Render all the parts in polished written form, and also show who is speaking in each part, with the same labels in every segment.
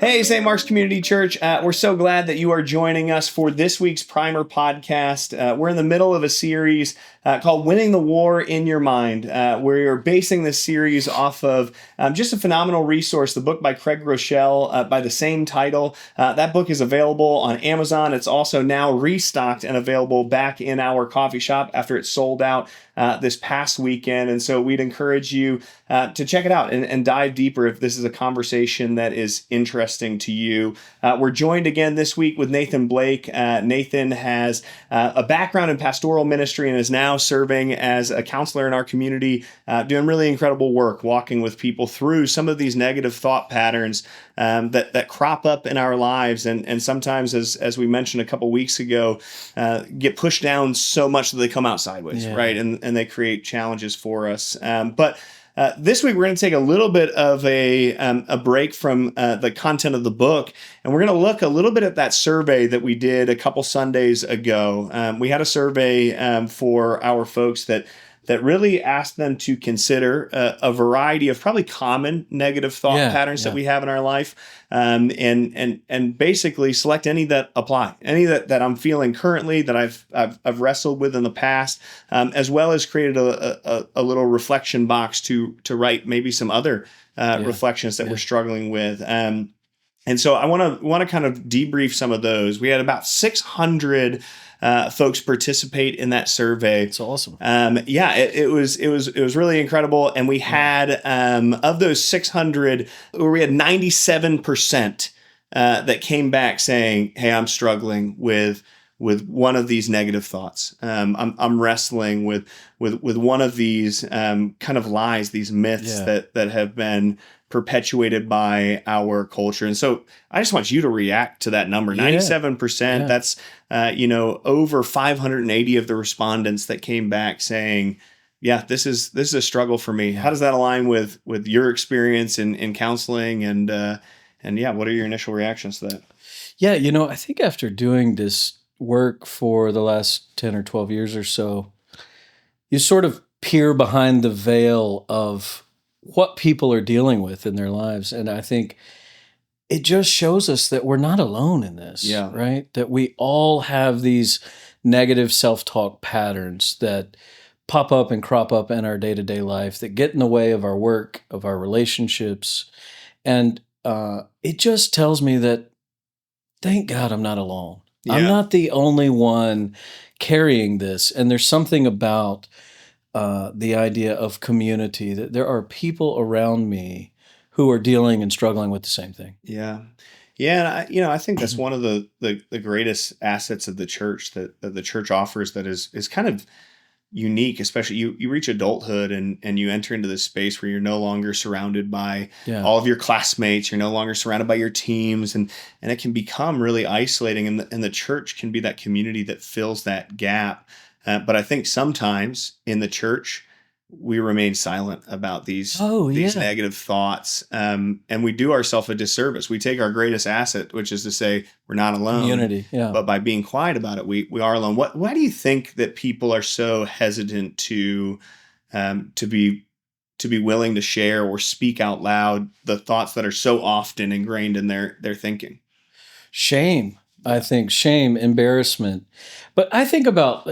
Speaker 1: Hey, St. Mark's Community Church. We're so glad that you are joining us for this week's Primer podcast. We're in the middle of a series called Winning the War in Your Mind. We're basing this series off of just a phenomenal resource, the book by Craig Groeschel by the same title. That book is available on Amazon. It's also now restocked and available back in our coffee shop after it sold out this past weekend. And so we'd encourage you to check it out and dive deeper if this is a conversation that is interesting to you. We're joined again this week with Nathan Blake. Nathan has a background in pastoral ministry and is now serving as a counselor in our community, doing really incredible work, walking with people through some of these negative thought patterns that crop up in our lives and sometimes, as we mentioned a couple weeks ago, get pushed down so much that they come out sideways, right? And they create challenges for us. But this week, we're going to take a little bit of a break from the content of the book, and we're going to look a little bit at that survey that we did a couple Sundays ago. We had a survey for our folks that really asked them to consider a variety of probably common negative thought patterns that we have in our life, and basically select any that apply, any that I'm feeling currently, that I've wrestled with in the past, as well as created a little reflection box to write maybe some other reflections that we're struggling with. And so I want to kind of debrief some of those. We had about 600 folks participate in that survey.
Speaker 2: It's awesome.
Speaker 1: It was really incredible. And we had of those 600, we had 97% that came back saying, "Hey, I'm struggling with one of these negative thoughts. I'm wrestling with one of these kind of lies, these myths that have been perpetuated by our culture." And so I just want you to react to that number. 97%, that's over 580 of the respondents that came back saying, yeah, this is a struggle for me. How does that align with your experience in counseling? And what are your initial reactions to that?
Speaker 2: Yeah, I think after doing this work for the last 10 or 12 years or so, you sort of peer behind the veil of what people are dealing with in their lives. And I think it just shows us that we're not alone in this, right? That we all have these negative self-talk patterns that pop up and crop up in our day-to-day life that get in the way of our work, of our relationships. And it just tells me that, thank God I'm not alone. Yeah. I'm not the only one carrying this. And there's something about the idea of community, that there are people around me who are dealing and struggling with the same thing.
Speaker 1: Yeah. And I think that's one of the greatest assets of the church that the church offers that is kind of unique, especially you reach adulthood and you enter into this space where you're no longer surrounded by all of your classmates, you're no longer surrounded by your teams, and it can become really isolating, and the church can be that community that fills that gap. But I think sometimes in the church, we remain silent about these negative thoughts, and we do ourselves a disservice. We take our greatest asset, which is to say we're not alone.
Speaker 2: Community,
Speaker 1: But by being quiet about it, we are alone. Why do you think that people are so hesitant to be willing to share or speak out loud the thoughts that are so often ingrained in their thinking?
Speaker 2: Shame. I think shame, embarrassment. But I think about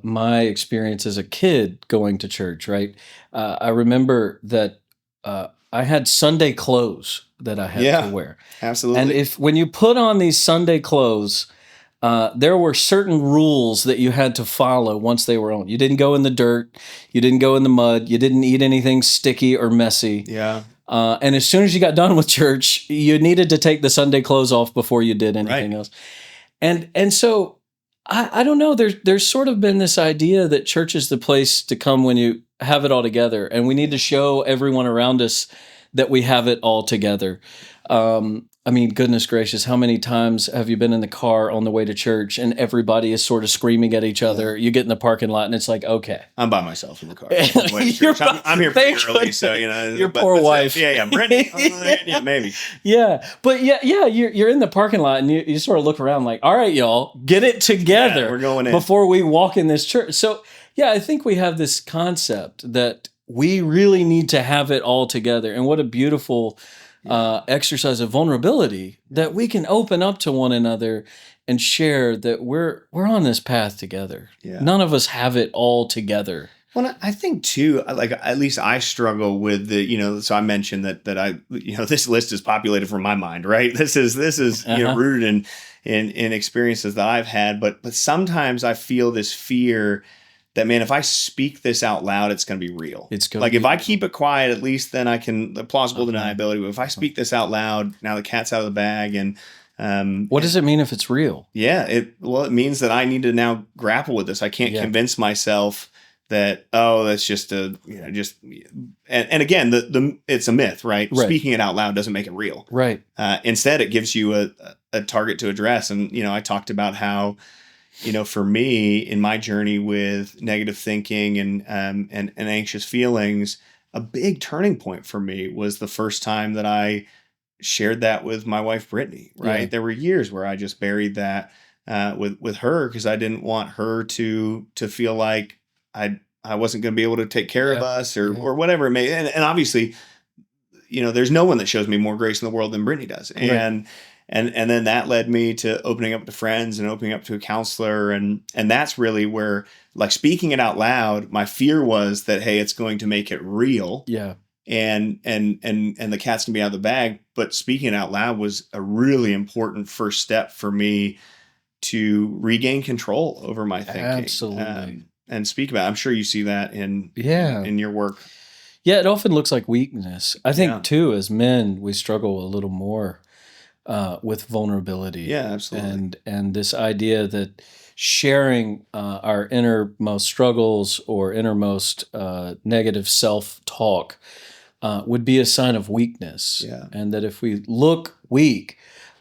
Speaker 2: my experience as a kid going to church, right? I remember that I had Sunday clothes that I had to wear.
Speaker 1: Absolutely.
Speaker 2: And when you put on these Sunday clothes, there were certain rules that you had to follow once they were on. You didn't go in the dirt. You didn't go in the mud. You didn't eat anything sticky or messy.
Speaker 1: Yeah.
Speaker 2: And as soon as you got done with church, you needed to take the Sunday clothes off before you did anything else. And so I don't know. There's sort of been this idea that church is the place to come when you have it all together, and we need to show everyone around us that we have it all together. I mean, goodness gracious, how many times have you been in the car on the way to church and everybody is sort of screaming at each other? You get in the parking lot and it's like, okay.
Speaker 1: I'm by myself in the car. I'm here pretty early, so,
Speaker 2: Your poor wife.
Speaker 1: Brittany. Maybe.
Speaker 2: Yeah. But you're in the parking lot and you sort of look around like, all right, y'all, get it together.
Speaker 1: We're going in.
Speaker 2: Before we walk in this church. So, I think we have this concept that we really need to have it all together. And what a beautiful exercise of vulnerability, that we can open up to one another and share that we're on this path together.
Speaker 1: Yeah.
Speaker 2: None of us have it all together.
Speaker 1: Well, I think too, like at least I struggle with the, so I mentioned that I, this list is populated from my mind, right? This is rooted in experiences that I've had, but sometimes I feel this fear that, man, if I speak this out loud, it's going to be real.
Speaker 2: It's going
Speaker 1: like
Speaker 2: to
Speaker 1: if I keep it quiet, at least then I can plausible deniability. But if I speak this out loud, now the cat's out of the bag. And
Speaker 2: what does it mean if it's real?
Speaker 1: Yeah, it means that I need to now grapple with this. I can't convince myself that, that's just and again, it's a myth, right? Speaking it out loud doesn't make it real.
Speaker 2: Right.
Speaker 1: Instead, it gives you a target to address. And, I talked about how, for me in my journey with negative thinking and anxious feelings, a big turning point for me was the first time that I shared that with my wife, Brittany, right? Yeah. There were years where I just buried that with her because I didn't want her to feel like I wasn't going to be able to take care of us or whatever it may. And obviously, there's no one that shows me more grace in the world than Brittany does. Right. And then that led me to opening up to friends and opening up to a counselor. And that's really where, like, speaking it out loud, my fear was that, hey, it's going to make it real.
Speaker 2: Yeah.
Speaker 1: And the cat's gonna be out of the bag. But speaking it out loud was a really important first step for me to regain control over my thinking.
Speaker 2: Absolutely.
Speaker 1: And speak about it. I'm sure you see that in your work.
Speaker 2: Yeah, it often looks like weakness. I think too, as men, we struggle a little more with vulnerability.
Speaker 1: Yeah, absolutely.
Speaker 2: And this idea that sharing our innermost struggles or innermost negative self-talk would be a sign of weakness.
Speaker 1: Yeah.
Speaker 2: And that if we look weak,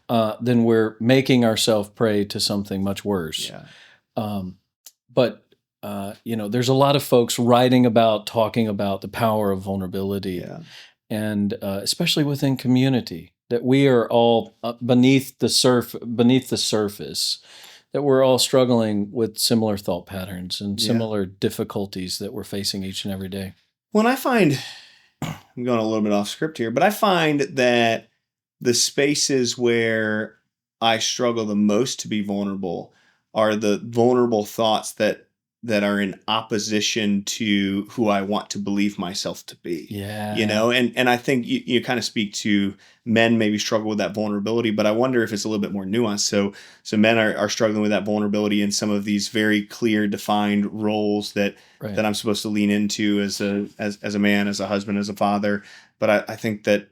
Speaker 2: then we're making ourselves prey to something much worse.
Speaker 1: Yeah.
Speaker 2: But there's a lot of folks writing about, talking about the power of vulnerability, and especially within community, that we are all beneath the surface, that we're all struggling with similar thought patterns and similar difficulties that we're facing each and every day.
Speaker 1: Well, I find, I'm going a little bit off script here, but I find that the spaces where I struggle the most to be vulnerable are the vulnerable thoughts that are in opposition to who I want to believe myself to be.
Speaker 2: Yeah.
Speaker 1: And I think you kind of speak to men maybe struggle with that vulnerability, but I wonder if it's a little bit more nuanced. So men are struggling with that vulnerability in some of these very clear, defined roles that I'm supposed to lean into as a man, as a husband, as a father. But I think that,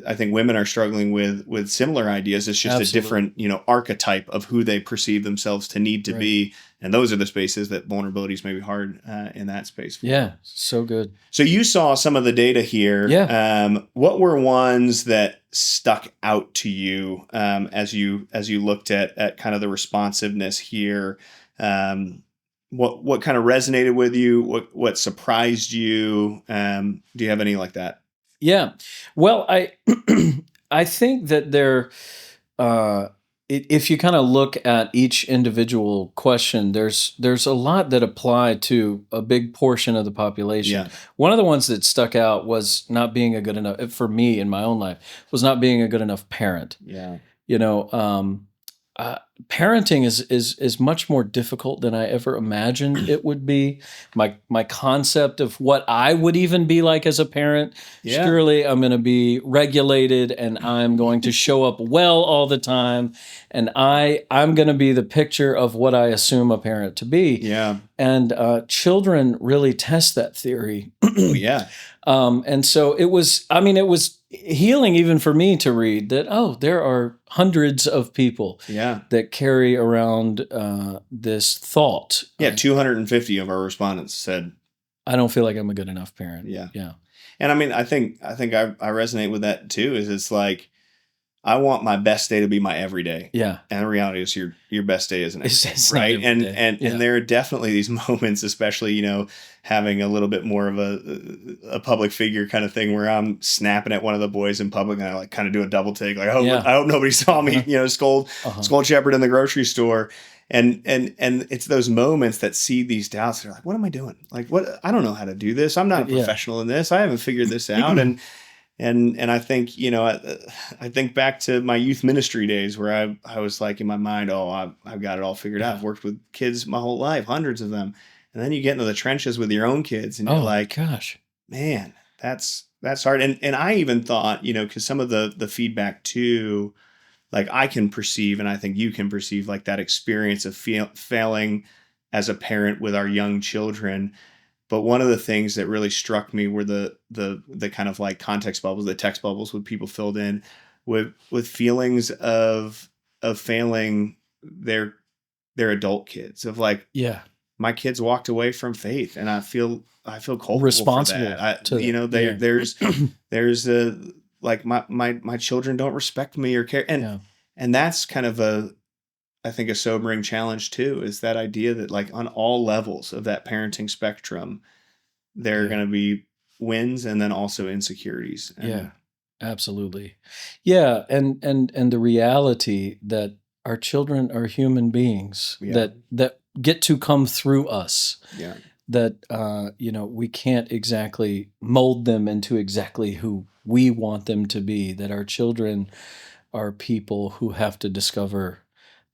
Speaker 1: I think women are struggling with similar ideas. It's just a different, archetype of who they perceive themselves to need to be. And those are the spaces that vulnerability is maybe hard in that space.
Speaker 2: Yeah, so good.
Speaker 1: So you saw some of the data here.
Speaker 2: Yeah.
Speaker 1: What were ones that stuck out to you as you looked at kind of the responsiveness here? What kind of resonated with you? What surprised you? Do you have any like that?
Speaker 2: Yeah. Well, I think that there, if you kind of look at each individual question, there's a lot that apply to a big portion of the population.
Speaker 1: Yeah.
Speaker 2: One of the ones that stuck out was not being a good enough, for me in my own life, was not being a good enough parent.
Speaker 1: Yeah.
Speaker 2: Parenting is much more difficult than I ever imagined it would be. My concept of what I would even be like as a parent, surely I'm going to be regulated and I'm going to show up well all the time, and I'm going to be the picture of what I assume a parent to be.
Speaker 1: Yeah.
Speaker 2: And children really test that theory.
Speaker 1: Yeah.
Speaker 2: And so it was healing even for me to read that, there are hundreds of people that carry around this thought.
Speaker 1: Yeah, 250 of our respondents said,
Speaker 2: I don't feel like I'm a good enough parent.
Speaker 1: Yeah.
Speaker 2: Yeah.
Speaker 1: And I think I resonate with that too, is it's like, I want my best day to be my everyday.
Speaker 2: Yeah.
Speaker 1: And the reality is your best day isn't every day,
Speaker 2: It's
Speaker 1: right?
Speaker 2: not every day.
Speaker 1: And there are definitely these moments, especially, having a little bit more of a public figure kind of thing where I'm snapping at one of the boys in public and I like kind of do a double take. Like, I hope nobody saw me, scold Shepherd in the grocery store. And it's those moments that see these doubts. They're like, what am I doing? Like, what? I don't know how to do this. I'm not a professional in this. I haven't figured this out. And I think, I think back to my youth ministry days where I was like in my mind, oh, I've got it all figured out. I've worked with kids my whole life, hundreds of them. And then you get into the trenches with your own kids and you're like,
Speaker 2: gosh,
Speaker 1: man, that's hard. And I even thought, because some of the feedback too, like I can perceive, and I think you can perceive, like that experience of failing as a parent with our young children. But one of the things that really struck me were the kind of like context bubbles, the text bubbles with people filled in with feelings of failing their adult kids, of like,
Speaker 2: yeah,
Speaker 1: my kids walked away from faith, and I feel culpable
Speaker 2: responsible
Speaker 1: for that.
Speaker 2: to
Speaker 1: There's a, like my children don't respect me or care, and that's kind of I think a sobering challenge too, is that idea that like on all levels of that parenting spectrum, there are going to be wins and then also insecurities.
Speaker 2: Yeah, absolutely. Yeah. And the reality that our children are human beings that get to come through us.
Speaker 1: Yeah.
Speaker 2: That, we can't exactly mold them into exactly who we want them to be, that our children are people who have to discover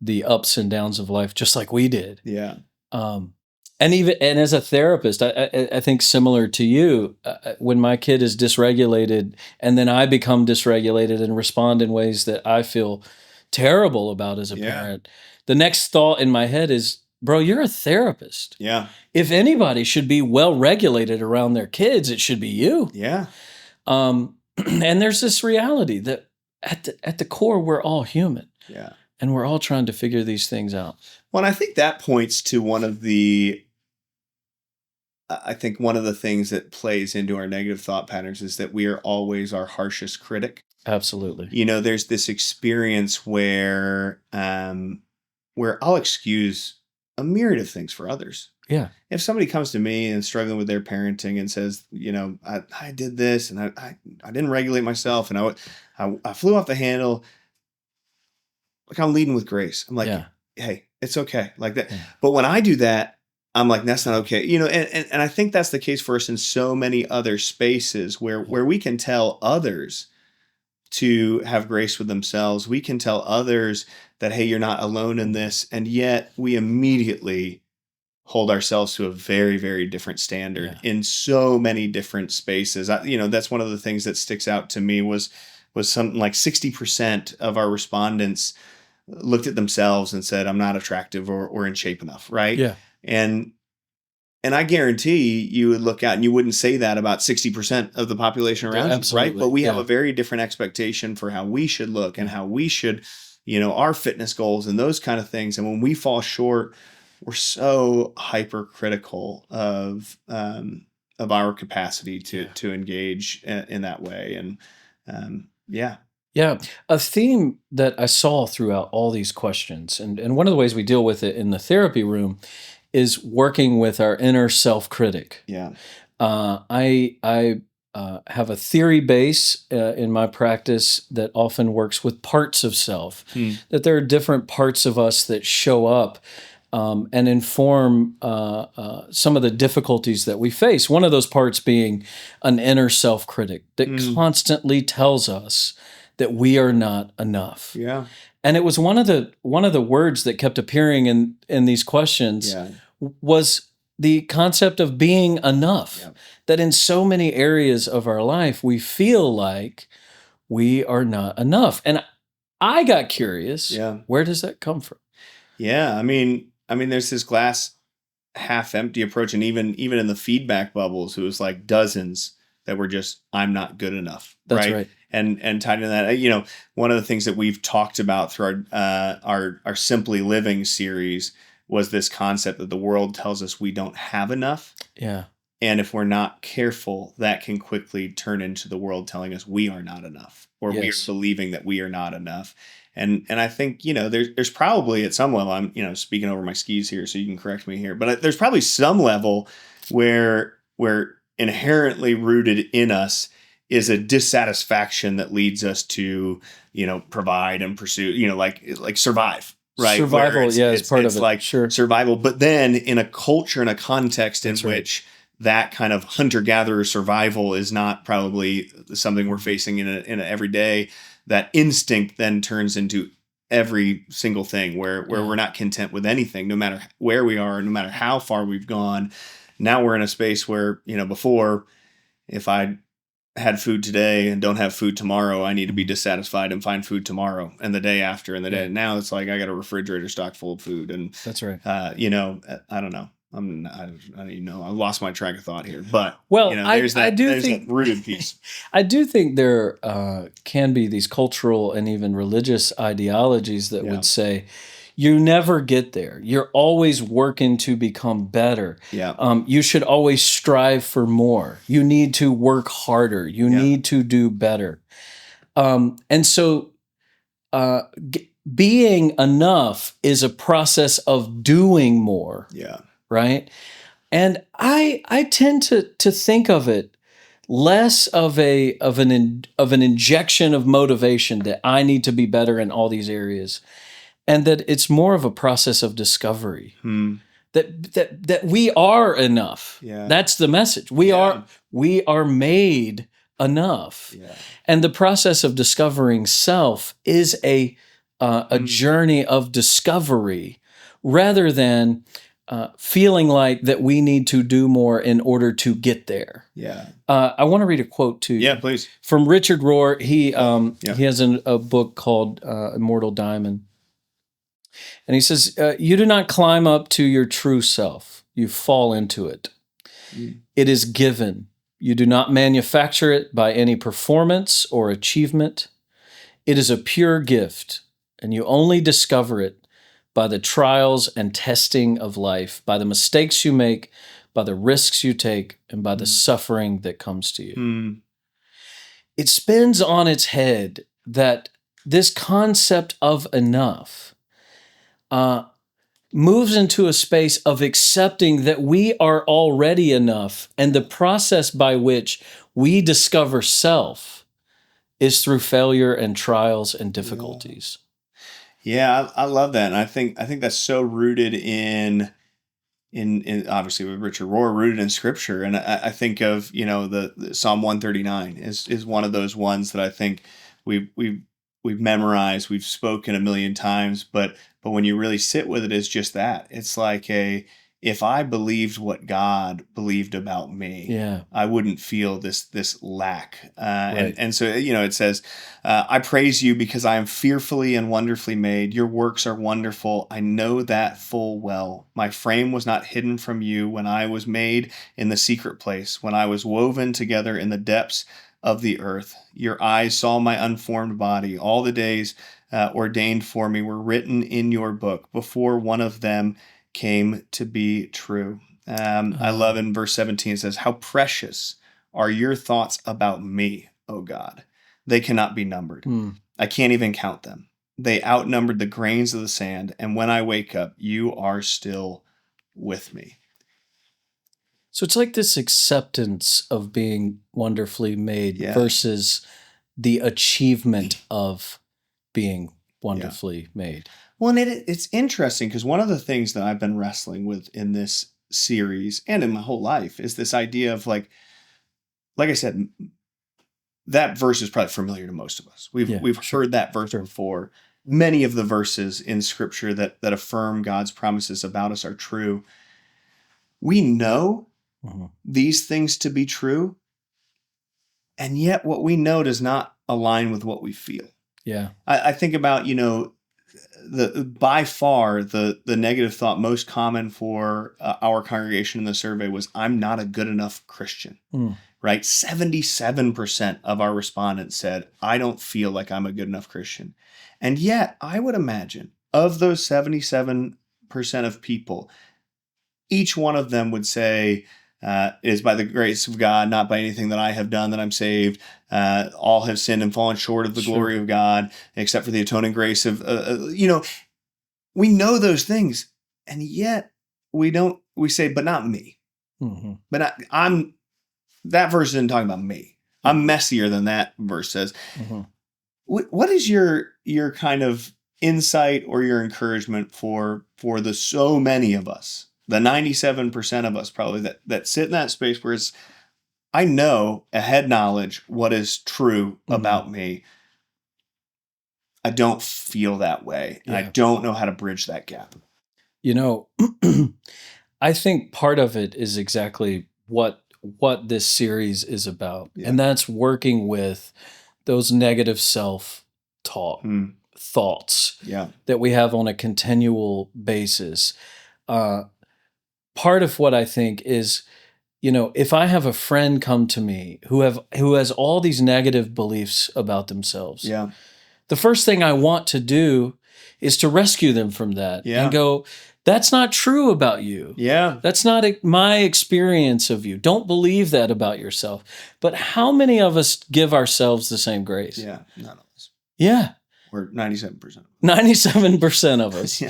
Speaker 2: the ups and downs of life just like we did.
Speaker 1: Yeah.
Speaker 2: And as a therapist, I think similar to you, when my kid is dysregulated and then I become dysregulated and respond in ways that I feel terrible about as a parent, the next thought in my head is, bro, you're a therapist.
Speaker 1: Yeah.
Speaker 2: If anybody should be well regulated around their kids, it should be you.
Speaker 1: Yeah.
Speaker 2: And there's this reality that at the core, we're all human.
Speaker 1: Yeah.
Speaker 2: And we're all trying to figure these things out.
Speaker 1: Well, and I think that points to one of the things that plays into our negative thought patterns is that we are always our harshest critic.
Speaker 2: Absolutely.
Speaker 1: There's this experience where I'll excuse a myriad of things for others.
Speaker 2: Yeah.
Speaker 1: If somebody comes to me and struggling with their parenting and says, I did this and I didn't regulate myself and I flew off the handle, like I'm leading with grace. I'm like, hey, it's okay, like that. Yeah. But when I do that, I'm like, that's not okay. And I think that's the case for us in so many other spaces where we can tell others to have grace with themselves. We can tell others that, hey, you're not alone in this. And yet we immediately hold ourselves to a very, very different standard in so many different spaces. That's one of the things that sticks out to me was something like 60% of our respondents looked at themselves and said, I'm not attractive or in shape enough. Right.
Speaker 2: Yeah.
Speaker 1: And I guarantee you would look out and you wouldn't say that about 60% of the population around you, right? But we have a very different expectation for how we should look and how we should, our fitness goals and those kind of things. And when we fall short, we're so hypercritical of our capacity to engage in that way. And Yeah,
Speaker 2: a theme that I saw throughout all these questions, and one of the ways we deal with it in the therapy room is working with our inner self-critic.
Speaker 1: Yeah.
Speaker 2: I have a theory base in my practice that often works with parts of self, that there are different parts of us that show up and inform some of the difficulties that we face. One of those parts being an inner self-critic that constantly tells us that we are not enough.
Speaker 1: Yeah.
Speaker 2: And it was one of the words that kept appearing in these questions was the concept of being enough. Yeah. That in so many areas of our life, we feel like we are not enough. And I got curious, where does that come from?
Speaker 1: Yeah, I mean, there's this glass half empty approach, and even in the feedback bubbles, it was like dozens that were just, I'm not good enough.
Speaker 2: That's right.
Speaker 1: And tied into that, one of the things that we've talked about through our Simply Living series was this concept that the world tells us we don't have enough.
Speaker 2: Yeah.
Speaker 1: And if we're not careful, that can quickly turn into the world telling us we are not enough, or we are believing that we are not enough. And I think, there's probably at some level, I'm, speaking over my skis here, so you can correct me here, but there's probably some level where inherently rooted in us is a dissatisfaction that leads us to, provide and pursue, like survive. Right.
Speaker 2: Survival, is part of it.
Speaker 1: Like survival. But then in a culture and a context in which that kind of hunter-gatherer survival is not probably something we're facing in a every day. That instinct then turns into every single thing where we're not content with anything, no matter where we are, no matter how far we've gone. Now we're in a space where, before, if I had food today and don't have food tomorrow, I need to be dissatisfied and find food tomorrow and the day after and the day. Now it's like I got a refrigerator stocked full of food, and
Speaker 2: that's right.
Speaker 1: I don't know. I don't even know. I lost my track of thought here, but
Speaker 2: there's that
Speaker 1: rooted piece.
Speaker 2: I do think there can be these cultural and even religious ideologies that would say, you never get there. You're always working to become better.
Speaker 1: Yeah.
Speaker 2: You should always strive for more. You need to work harder. You need to do better. And so being enough is a process of doing more.
Speaker 1: Yeah.
Speaker 2: Right? And I tend to think of it less of an injection of motivation that I need to be better in all these areas, and that it's more of a process of discovery. That we are enough.
Speaker 1: Yeah.
Speaker 2: That's the message. We are made enough.
Speaker 1: Yeah.
Speaker 2: And the process of discovering self is a journey of discovery, rather than feeling like that we need to do more in order to get there.
Speaker 1: Yeah.
Speaker 2: I want to read a quote to you.
Speaker 1: Yeah, please.
Speaker 2: From Richard Rohr. He has a book called Immortal Diamond. And he says, you do not climb up to your true self. You fall into it. It is given. You do not manufacture it by any performance or achievement. It is a pure gift, and you only discover it by the trials and testing of life, by the mistakes you make, by the risks you take, and by the suffering that comes to you. It spins on its head that this concept of enough moves into a space of accepting that we are already enough, and the process by which we discover self is through failure and trials and difficulties.
Speaker 1: Yeah, I love that, and I think that's so rooted in obviously with Richard Rohr, rooted in Scripture, and I think of the Psalm 139 is one of those ones that I think we've memorized, we've spoken a million times, but when you really sit with it, it's just that. It's like if I believed what God believed about me, I wouldn't feel this lack.
Speaker 2: Right.
Speaker 1: And so, it says, I praise you because I am fearfully and wonderfully made. Your works are wonderful. I know that full well. My frame was not hidden from you when I was made in the secret place, when I was woven together in the depths of the earth. Your eyes saw my unformed body. All the days ordained for me were written in your book before one of them came to be true. I love in verse 17, it says, how precious are your thoughts about me, O God. They cannot be numbered. I can't even count them. They outnumbered the grains of the sand. And when I wake up, you are still with me.
Speaker 2: So it's like this acceptance of being wonderfully made versus the achievement of being wonderfully made.
Speaker 1: Well, and it's interesting because one of the things that I've been wrestling with in this series and in my whole life is this idea of like I said, that verse is probably familiar to most of us. We've heard that verse before. Many of the verses in Scripture that affirm God's promises about us are true. We know these things to be true, and yet what we know does not align with what we feel.
Speaker 2: Yeah,
Speaker 1: I think about by far the negative thought most common for our congregation in the survey was, I'm not a good enough Christian. Right? 77% of our respondents said, I don't feel like I'm a good enough Christian. And yet I would imagine of those 77% of people, each one of them would say, it is by the grace of God, not by anything that I have done, that I'm saved. All have sinned and fallen short of the glory of God, except for the atoning grace of, we know those things. And yet we say, but not me. But that verse isn't talking about me. I'm messier than that verse says. What is your kind of insight or your encouragement for the so many of us the 97% of us probably that sit in that space where it's, I know a head knowledge what is true about me. I don't feel that way. And I don't know how to bridge that gap.
Speaker 2: You know, I think part of it is exactly what this series is about.
Speaker 1: Yeah.
Speaker 2: And that's working with those negative self-talk thoughts that we have on a continual basis. Part of what I think is, you know, if I have a friend come to me who has all these negative beliefs about themselves, the first thing I want to do is to rescue them from that and go, that's not true about you. That's not my experience of you. Don't believe that about yourself. But how many of us give ourselves the same grace?
Speaker 1: None of us.
Speaker 2: We're
Speaker 1: 97%.
Speaker 2: 97% of us.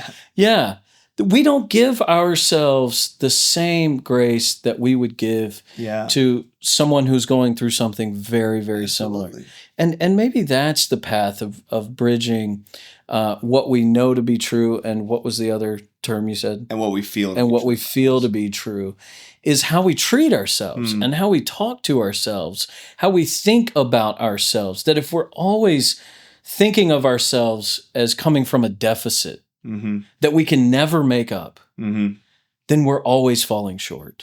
Speaker 2: We don't give ourselves the same grace that we would give to someone who's going through something very, very similar. And maybe that's the path of bridging what we know to be true, and what was the other term you said?
Speaker 1: And what we feel.
Speaker 2: And what we feel to be true is how we treat ourselves and how we talk to ourselves, how we think about ourselves. That if we're always thinking of ourselves as coming from a deficit, that we can never make up, then we're always falling short.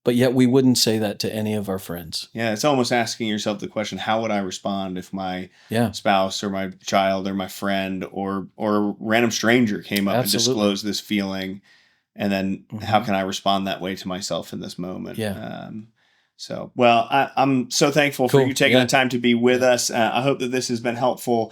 Speaker 2: But yet we wouldn't say that to any of our friends.
Speaker 1: It's almost asking yourself the question, how would I respond if my spouse or my child or my friend or a random stranger came up and disclosed this feeling? And then how can I respond that way to myself in this moment? So, well, I'm so thankful for you taking the time to be with us. I hope that this has been helpful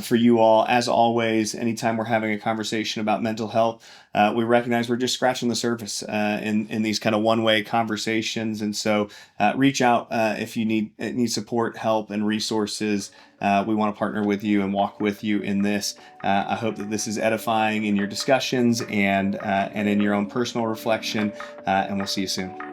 Speaker 1: for you all. As always, anytime we're having a conversation about mental health, we recognize we're just scratching the surface in these kind of one-way conversations. And so reach out if you need support, help, and resources. We want to partner with you and walk with you in this. I hope that this is edifying in your discussions and in your own personal reflection. And we'll see you soon.